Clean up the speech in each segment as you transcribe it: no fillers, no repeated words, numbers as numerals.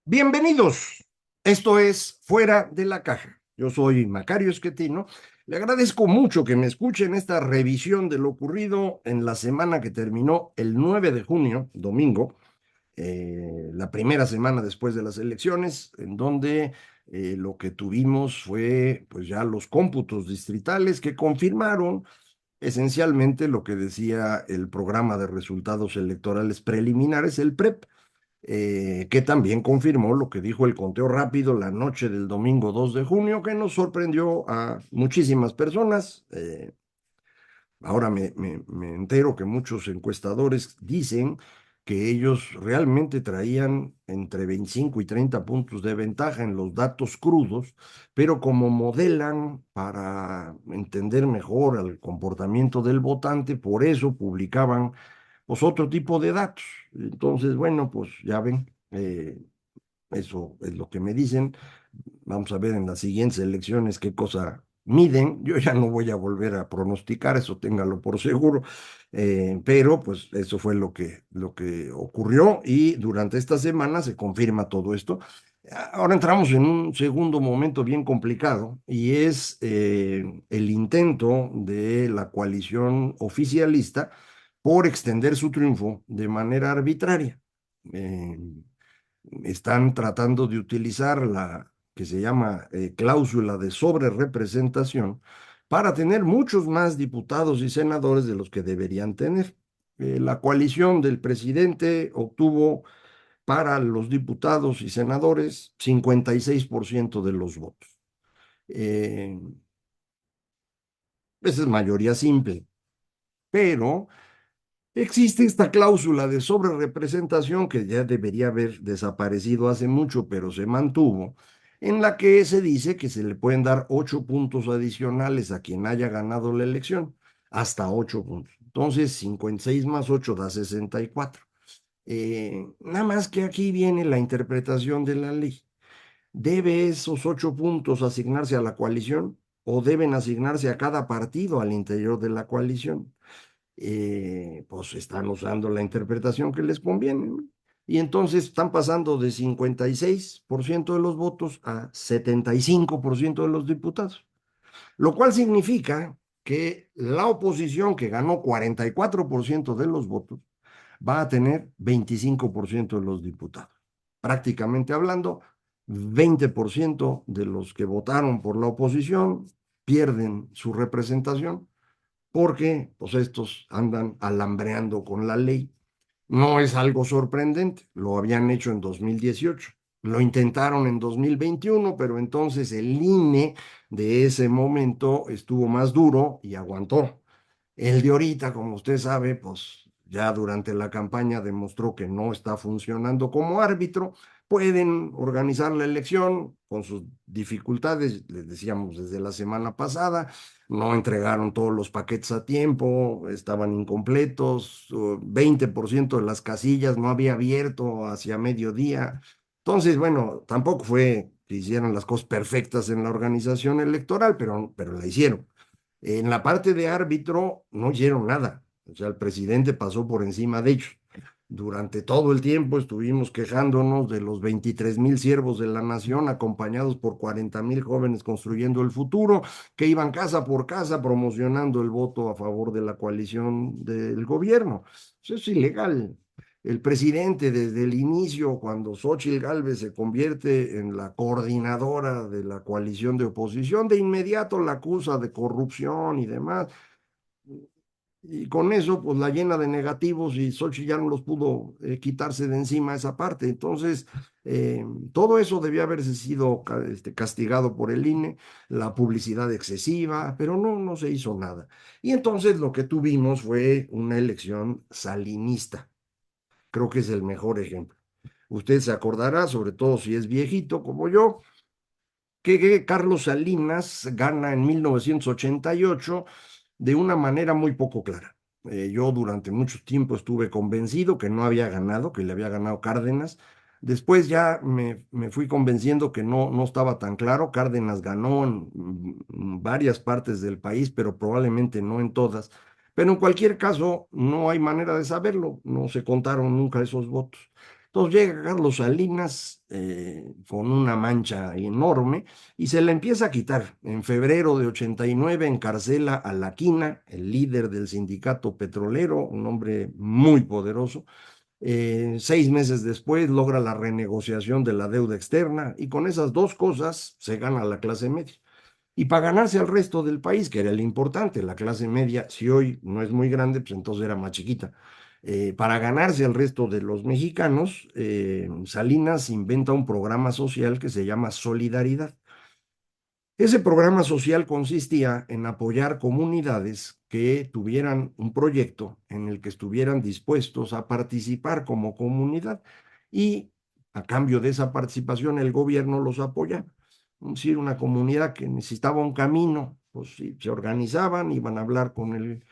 Bienvenidos. Esto es Fuera de la Caja. Yo soy Macario Esquetino. Le agradezco mucho que me escuchen esta revisión de lo ocurrido en la semana que terminó el 9 de junio, domingo, la primera semana después de las elecciones, en donde lo que tuvimos fue pues ya los cómputos distritales que confirmaron esencialmente lo que decía el programa de resultados electorales preliminares, el PREP, que también confirmó lo que dijo el conteo rápido la noche del domingo 2 de junio, que nos sorprendió a muchísimas personas. Ahora me entero que muchos encuestadores dicen que ellos realmente traían entre 25 y 30 puntos de ventaja en los datos crudos, pero como modelan para entender mejor el comportamiento del votante, por eso publicaban pues otro tipo de datos. Entonces, bueno, pues ya ven, eso es lo que me dicen. Vamos a ver en las siguientes elecciones qué cosa miden. Yo ya no voy a volver a pronosticar, eso téngalo por seguro. Pero pues eso fue lo que ocurrió y durante esta semana se confirma todo esto. Ahora entramos en un segundo momento bien complicado y es el intento de la coalición oficialista por extender su triunfo de manera arbitraria. Eh, Están tratando de utilizar la que se llama cláusula de sobrerepresentación para tener muchos más diputados y senadores de los que deberían tener. La coalición del presidente obtuvo para los diputados y senadores 56% de los votos. Eh, Esa es mayoría simple, pero existe esta cláusula de sobrerepresentación que ya debería haber desaparecido hace mucho, pero se mantuvo, en la que se dice que se le pueden dar 8 puntos adicionales a quien haya ganado la elección, hasta 8 puntos. Entonces, 56 más 8 da 64. Nada más que aquí viene la interpretación de la ley. ¿Debe esos 8 puntos asignarse a la coalición o deben asignarse a cada partido al interior de la coalición? Pues están usando la interpretación que les conviene, ¿no? Y entonces están pasando de 56% de los votos a 75% de los diputados, lo cual significa que la oposición, que ganó 44% de los votos, va a tener 25% de los diputados. Prácticamente hablando, 20% de los que votaron por la oposición pierden su representación porque pues estos andan alambreando con la ley. No es algo sorprendente, lo habían hecho en 2018, lo intentaron en 2021, pero entonces el INE de ese momento estuvo más duro y aguantó. El de ahorita, como usted sabe, pues ya durante la campaña demostró que no está funcionando como árbitro. Pueden organizar la elección con sus dificultades, les decíamos desde la semana pasada, no entregaron todos los paquetes a tiempo, estaban incompletos, 20% de las casillas no había abierto hacia mediodía. Entonces, bueno, tampoco fue que hicieran las cosas perfectas en la organización electoral, pero la hicieron. En la parte de árbitro no hicieron nada. O sea, el presidente pasó por encima de ellos. Durante todo el tiempo estuvimos quejándonos de los 23,000 siervos de la nación, acompañados por 40,000 jóvenes construyendo el futuro, que iban casa por casa promocionando el voto a favor de la coalición del gobierno. Eso es ilegal. El presidente, desde el inicio, cuando Xóchitl Gálvez se convierte en la coordinadora de la coalición de oposición, de inmediato la acusa de corrupción y demás. Y con eso, pues la llena de negativos y Xochitl ya no los pudo quitarse de encima esa parte. Entonces, eh, todo eso debía haberse sido castigado por el INE, la publicidad excesiva, pero no, no se hizo nada. Y entonces lo que tuvimos fue una elección salinista. Creo que es el mejor ejemplo. Usted se acordará, sobre todo si es viejito como yo, que Carlos Salinas gana en 1988 de una manera muy poco clara. Yo durante mucho tiempo estuve convencido que no había ganado, que le había ganado Cárdenas. Después ya me fui convenciendo que no, no estaba tan claro. Cárdenas ganó en varias partes del país, pero probablemente no en todas. Pero en cualquier caso, no hay manera de saberlo. No se contaron nunca esos votos. Entonces llega Carlos Salinas con una mancha enorme y se la empieza a quitar. En febrero de 89 encarcela a Laquina, el líder del sindicato petrolero, un hombre muy poderoso. 6 meses después logra la renegociación de la deuda externa y con esas dos cosas se gana la clase media. Y para ganarse al resto del país, que era el importante, la clase media, si hoy no es muy grande, pues entonces era más chiquita. Para ganarse al resto de los mexicanos, Salinas inventa un programa social que se llama Solidaridad. Ese programa social consistía en apoyar comunidades que tuvieran un proyecto en el que estuvieran dispuestos a participar como comunidad y a cambio de esa participación el gobierno los apoyaba. Es decir, una comunidad que necesitaba un camino, pues sí, se organizaban, iban a hablar con el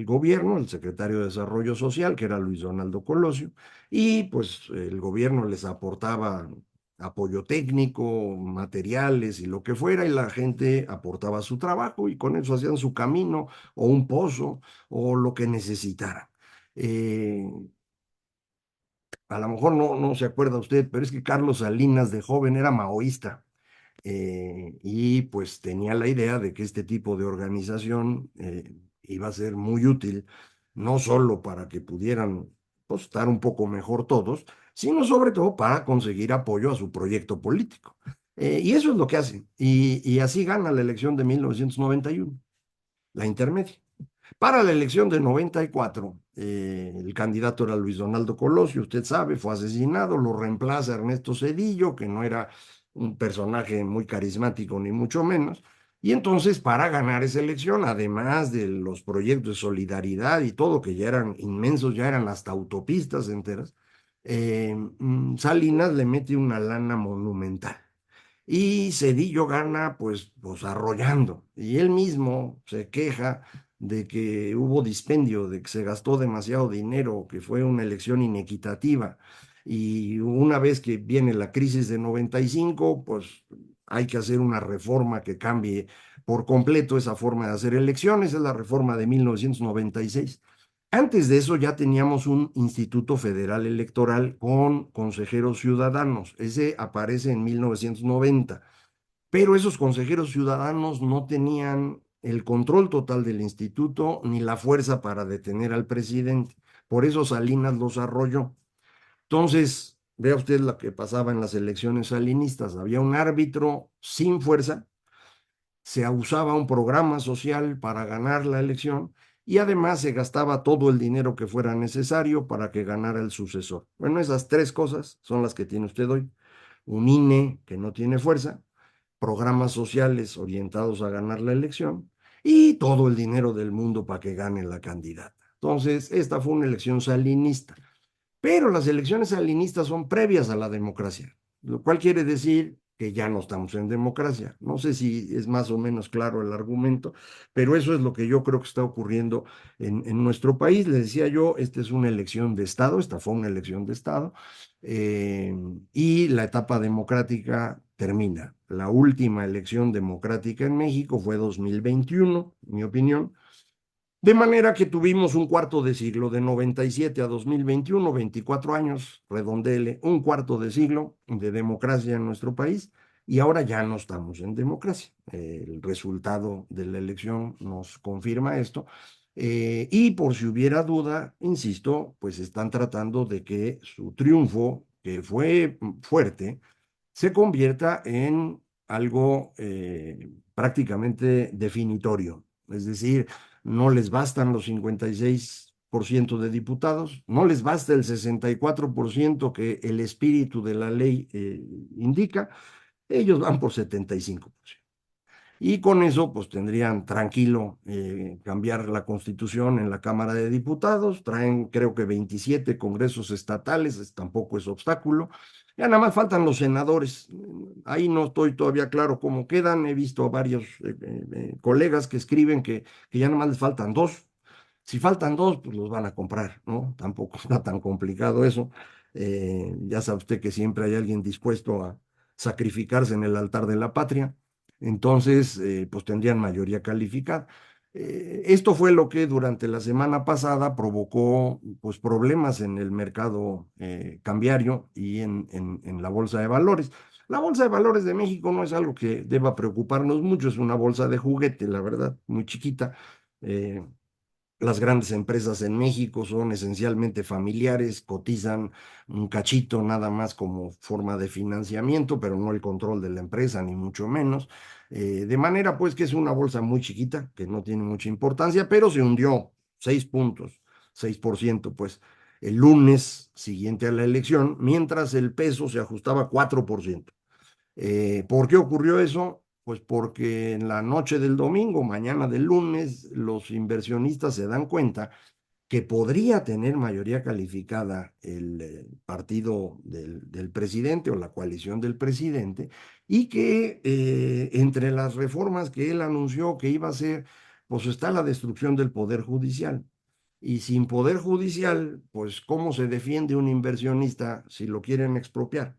gobierno, el secretario de Desarrollo Social, que era Luis Donaldo Colosio, y pues el gobierno les aportaba apoyo técnico, materiales y lo que fuera, y la gente aportaba su trabajo y con eso hacían su camino o un pozo o lo que necesitaran. Eh, a lo mejor no se acuerda usted, pero es que Carlos Salinas de joven era maoísta y pues tenía la idea de que este tipo de organización iba a ser muy útil, no solo para que pudieran pues, estar un poco mejor todos, sino sobre todo para conseguir apoyo a su proyecto político. Y eso es lo que hace. Y así gana la elección de 1991, la intermedia. Para la elección de 94, el candidato era Luis Donaldo Colosio, usted sabe, fue asesinado, lo reemplaza Ernesto Zedillo, que no era un personaje muy carismático ni mucho menos. Y entonces, para ganar esa elección, además de los proyectos de solidaridad y todo, que ya eran inmensos, ya eran hasta autopistas enteras, Salinas le mete una lana monumental. Y Cedillo gana pues arrollando. Y él mismo se queja de que hubo dispendio, de que se gastó demasiado dinero, que fue una elección inequitativa. Y una vez que viene la crisis de 95, pues hay que hacer una reforma que cambie por completo esa forma de hacer elecciones. Es la reforma de 1996. Antes de eso ya teníamos un Instituto Federal Electoral con consejeros ciudadanos. Ese aparece en 1990, pero esos consejeros ciudadanos no tenían el control total del instituto ni la fuerza para detener al presidente. Por eso Salinas los arrolló. Entonces, vea usted lo que pasaba en las elecciones salinistas. Había un árbitro sin fuerza, se usaba un programa social para ganar la elección y además se gastaba todo el dinero que fuera necesario para que ganara el sucesor. Bueno, esas tres cosas son las que tiene usted hoy. Un INE que no tiene fuerza, programas sociales orientados a ganar la elección y todo el dinero del mundo para que gane la candidata. Entonces, esta fue una elección salinista. Pero las elecciones salinistas son previas a la democracia, lo cual quiere decir que ya no estamos en democracia. No sé si es más o menos claro el argumento, pero eso es lo que yo creo que está ocurriendo en nuestro país. Le decía yo, esta es una elección de Estado, esta fue una elección de Estado, eh, y la etapa democrática termina. La última elección democrática en México fue 2021, en mi opinión. De manera que tuvimos un cuarto de siglo, de 97 a 2021, 24 años, redondele, un cuarto de siglo de democracia en nuestro país y ahora ya no estamos en democracia. El resultado de la elección nos confirma esto. Y por si hubiera duda, insisto, pues están tratando de que su triunfo, que fue fuerte, se convierta en algo prácticamente definitorio. Es decir, no les bastan los 56% de diputados, no les basta el 64% que el espíritu de la ley indica, ellos van por 75%. Y con eso, pues tendrían tranquilo cambiar la constitución en la Cámara de Diputados. Traen, creo que 27 congresos estatales, tampoco es obstáculo. Ya nada más faltan los senadores. Ahí no estoy todavía claro cómo quedan. He visto a varios colegas que escriben que ya nada más les faltan dos. Si faltan dos, pues los van a comprar, ¿no? Tampoco está tan complicado eso. Ya sabe usted que siempre hay alguien dispuesto a sacrificarse en el altar de la patria. Entonces, pues tendrían mayoría calificada. Esto fue lo que durante la semana pasada provocó pues, problemas en el mercado cambiario y en la bolsa de valores. La bolsa de valores de México no es algo que deba preocuparnos mucho, es una bolsa de juguete, la verdad, muy chiquita. Eh, las grandes empresas en México son esencialmente familiares, cotizan un cachito nada más como forma de financiamiento, pero no el control de la empresa, ni mucho menos. De manera pues que es una bolsa muy chiquita, que no tiene mucha importancia, pero se hundió 6 puntos, 6% pues el lunes siguiente a la elección, mientras el peso se ajustaba 4%. ¿Por qué ocurrió eso? Pues porque en la noche del domingo, mañana del lunes, los inversionistas se dan cuenta que podría tener mayoría calificada el partido del presidente o la coalición del presidente y que entre las reformas que él anunció que iba a hacer, pues está la destrucción del poder judicial. Y sin poder judicial, pues ¿cómo se defiende un inversionista si lo quieren expropiar?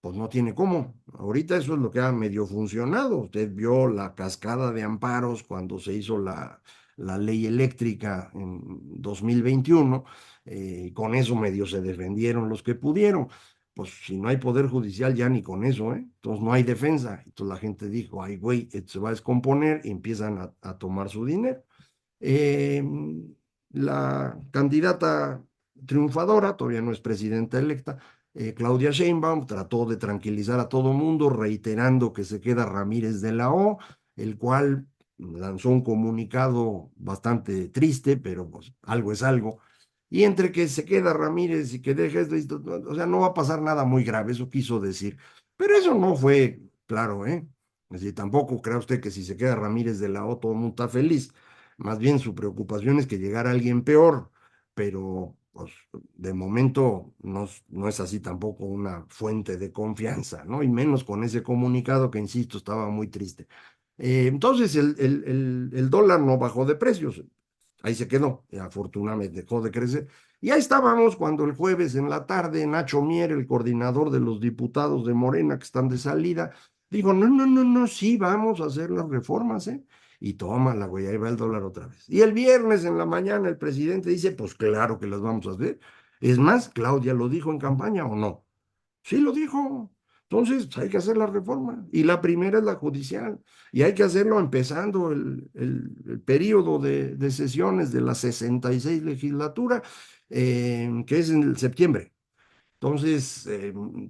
Pues no tiene cómo. Ahorita eso es lo que ha medio funcionado. Usted vio la cascada de amparos cuando se hizo la ley eléctrica en 2021. Con eso medio se defendieron los que pudieron. Pues si no hay poder judicial ya ni con eso, ¿eh? Entonces no hay defensa. Entonces la gente dijo, ay, güey, esto se va a descomponer y empiezan a tomar su dinero. Eh, la candidata triunfadora, todavía no es presidenta electa, Claudia Sheinbaum, trató de tranquilizar a todo mundo, reiterando que se queda Ramírez de la O, el cual lanzó un comunicado bastante triste, pero pues algo es algo. Y entre que se queda Ramírez y que deja esto, o sea, no va a pasar nada muy grave, eso quiso decir. Pero eso no fue claro, ¿eh? Es decir, tampoco crea usted que si se queda Ramírez de la O, todo el mundo está feliz. Más bien su preocupación es que llegara alguien peor, pero pues, de momento no es así tampoco una fuente de confianza, ¿no? Y menos con ese comunicado que, insisto, estaba muy triste. Entonces el dólar no bajó de precios, ahí se quedó, afortunadamente dejó de crecer. Y ahí estábamos cuando el jueves en la tarde Nacho Mier, el coordinador de los diputados de Morena que están de salida, dijo, no, no, no, no, sí, vamos a hacer las reformas, ¿eh? Y toma la güey, ahí va el dólar otra vez. Y el viernes en la mañana el presidente dice, pues claro que las vamos a hacer. Es más, Claudia lo dijo en campaña o no. Sí lo dijo. Entonces, pues, hay que hacer la reforma. Y la primera es la judicial. Y hay que hacerlo empezando el periodo de sesiones de la 66 legislatura, que es en el septiembre. Entonces,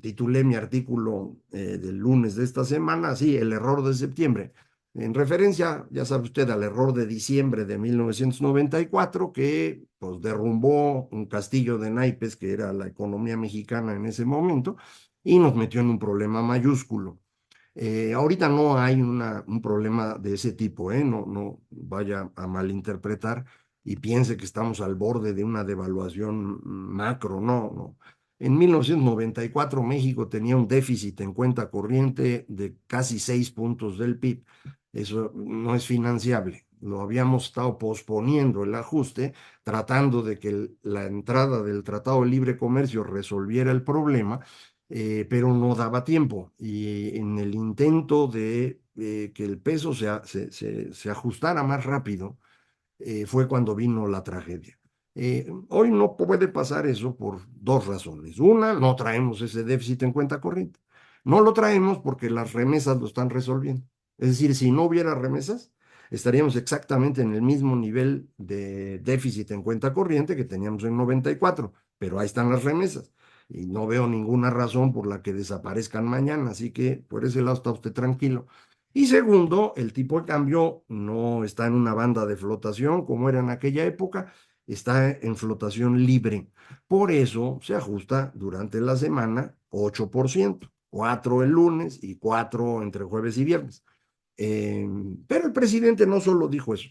titulé mi artículo del lunes de esta semana, sí, el error de septiembre, en referencia, ya sabe usted, al error de diciembre de 1994, que pues, derrumbó un castillo de naipes, que era la economía mexicana en ese momento, y nos metió en un problema mayúsculo. Ahorita no hay un problema de ese tipo, ¿eh? No, no vaya a malinterpretar y piense que estamos al borde de una devaluación macro, no, no. En 1994 México tenía un déficit en cuenta corriente de casi 6 puntos del PIB. Eso no es financiable. Lo habíamos estado posponiendo el ajuste, tratando de que la entrada del Tratado de Libre Comercio resolviera el problema, pero no daba tiempo. Y en el intento de que el peso se ajustara más rápido, fue cuando vino la tragedia. Hoy no puede pasar eso por dos razones. Una, no traemos ese déficit en cuenta corriente. No lo traemos porque las remesas lo están resolviendo. Es decir, si no hubiera remesas, estaríamos exactamente en el mismo nivel de déficit en cuenta corriente que teníamos en 94, pero ahí están las remesas y no veo ninguna razón por la que desaparezcan mañana, así que por ese lado está usted tranquilo. Y segundo, el tipo de cambio no está en una banda de flotación como era en aquella época, está en flotación libre. Por eso se ajusta durante la semana 8%, 4 el lunes y 4 entre jueves y viernes. Eh, pero el presidente no solo dijo eso.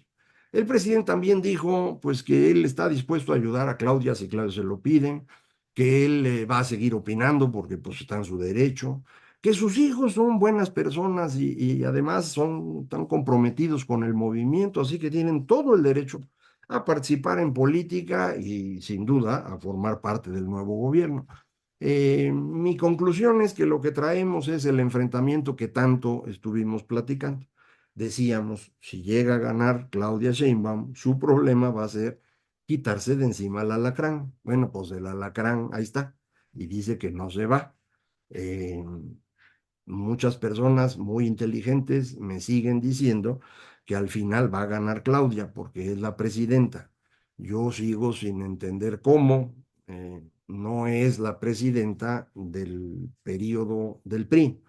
El presidente también dijo pues que él está dispuesto a ayudar a Claudia si Claudia se lo pide, que él va a seguir opinando porque pues está en su derecho, que sus hijos son buenas personas y además son tan comprometidos con el movimiento, así que tienen todo el derecho a participar en política y sin duda a formar parte del nuevo gobierno. Mi conclusión es que lo que traemos es el enfrentamiento que tanto estuvimos platicando. decíamos, si llega a ganar Claudia Sheinbaum, su problema va a ser quitarse de encima el alacrán. Bueno, pues el alacrán ahí está y dice que no se va. Eh, Muchas personas muy inteligentes me siguen diciendo que al final va a ganar Claudia porque es la presidenta. Yo sigo sin entender cómo no es la presidenta del periodo del PRI.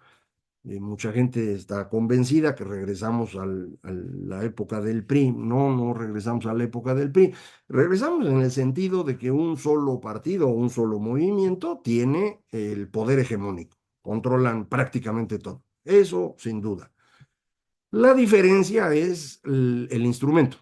Mucha gente está convencida que regresamos a la época del PRI. No, no regresamos a la época del PRI. Regresamos en el sentido de que un solo partido o un solo movimiento tiene el poder hegemónico. Controlan prácticamente todo. Eso sin duda. La diferencia es el instrumento.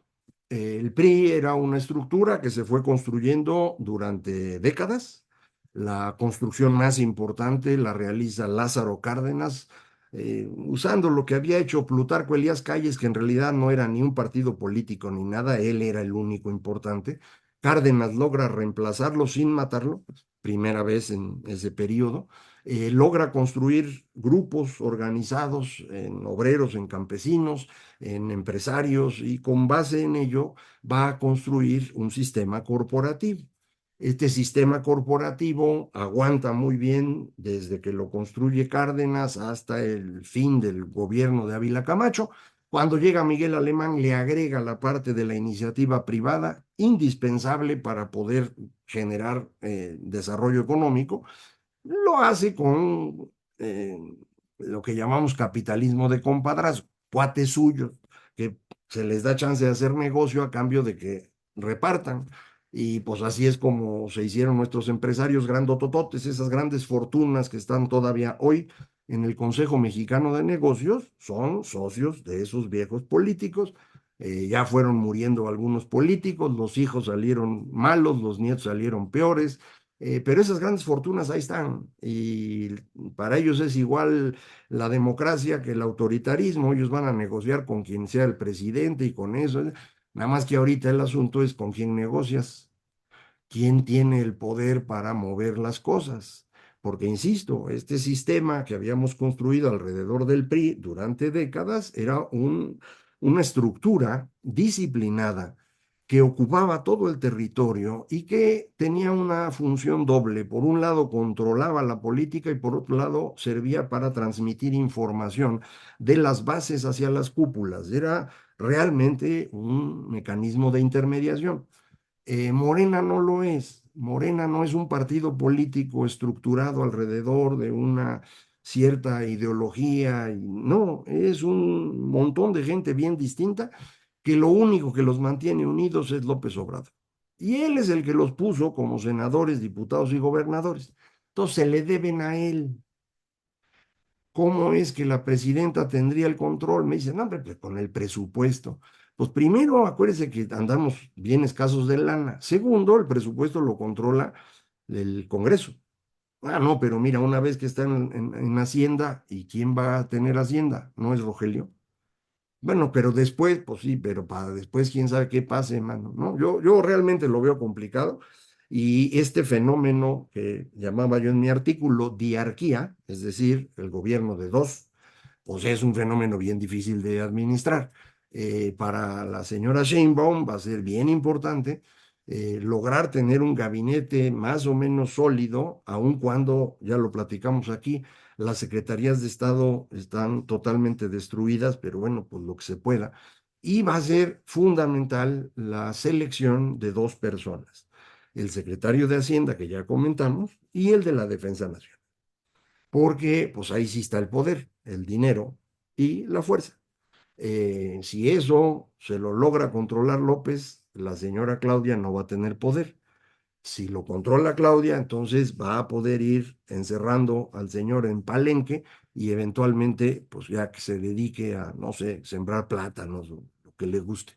El PRI era una estructura que se fue construyendo durante décadas. La construcción más importante la realiza Lázaro Cárdenas, usando lo que había hecho Plutarco Elías Calles, que en realidad no era ni un partido político ni nada, él era el único importante. Cárdenas logra reemplazarlo sin matarlo, primera vez en ese periodo, logra construir grupos organizados en obreros, en campesinos, en empresarios y con base en ello va a construir un sistema corporativo. Este sistema corporativo aguanta muy bien desde que lo construye Cárdenas hasta el fin del gobierno de Ávila Camacho. Cuando llega Miguel Alemán, le agrega la parte de la iniciativa privada indispensable para poder generar desarrollo económico. Lo hace con lo que llamamos capitalismo de compadrazgo, cuates suyos, que se les da chance de hacer negocio a cambio de que repartan. Y pues así es como se hicieron nuestros empresarios grandotototes, esas grandes fortunas que están todavía hoy en el Consejo Mexicano de Negocios, son socios de esos viejos políticos. Ya fueron muriendo algunos políticos, los hijos salieron malos, los nietos salieron peores, pero esas grandes fortunas ahí están y para ellos es igual la democracia que el autoritarismo. Ellos van a negociar con quien sea el presidente y con eso. Nada más que ahorita el asunto es con quién negocias, quién tiene el poder para mover las cosas. Porque, insisto, este sistema que habíamos construido alrededor del PRI durante décadas era una estructura disciplinada que ocupaba todo el territorio y que tenía una función doble. Por un lado, controlaba la política y por otro lado, servía para transmitir información de las bases hacia las cúpulas. Era realmente un mecanismo de intermediación. Morena no lo es. Morena no es un partido político estructurado alrededor de una cierta ideología. No, es un montón de gente bien distinta que lo único que los mantiene unidos es López Obrador. Y él es el que los puso como senadores, diputados y gobernadores. Entonces se le deben a él. ¿Cómo es que la presidenta tendría el control? Me dicen, no, hombre, pues con el presupuesto. Pues primero, acuérdese que andamos bien escasos de lana. Segundo, el presupuesto lo controla el Congreso. Ah, no, pero mira, una vez que está en Hacienda, ¿y quién va a tener Hacienda? ¿No es Rogelio? Bueno, pero después, pues sí, pero para después, quién sabe qué pase, mano, ¿no? Yo realmente lo veo complicado y este fenómeno que llamaba yo en mi artículo diarquía, es decir, el gobierno de dos, pues es un fenómeno bien difícil de administrar. Para la señora Sheinbaum va a ser bien importante lograr tener un gabinete más o menos sólido, aun cuando, ya lo platicamos aquí, las secretarías de Estado están totalmente destruidas, pero bueno, pues lo que se pueda. Y va a ser fundamental la selección de dos personas, el secretario de Hacienda, que ya comentamos, y el de la Defensa Nacional, porque pues ahí sí está el poder, el dinero y la fuerza. Si eso se lo logra controlar López, la señora Claudia no va a tener poder. Si lo controla Claudia, entonces va a poder ir encerrando al señor en Palenque y eventualmente, pues ya que se dedique a, no sé, sembrar plátanos o lo que le guste.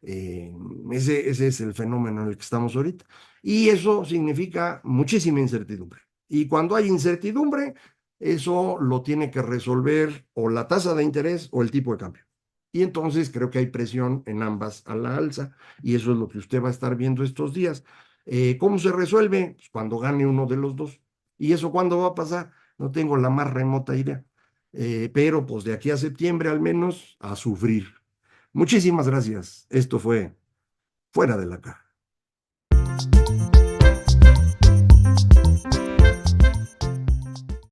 Eh, ese es el fenómeno en el que estamos ahorita. Y eso significa muchísima incertidumbre. Y cuando hay incertidumbre, eso lo tiene que resolver o la tasa de interés o el tipo de cambio. Y entonces creo que hay presión en ambas a la alza. Y eso es lo que usted va a estar viendo estos días. ¿Cómo se resuelve? Pues cuando gane uno de los dos. ¿Y eso cuándo va a pasar? No tengo la más remota idea. pero pues de aquí a septiembre al menos a sufrir. Muchísimas gracias. Esto fue Fuera de la Caja.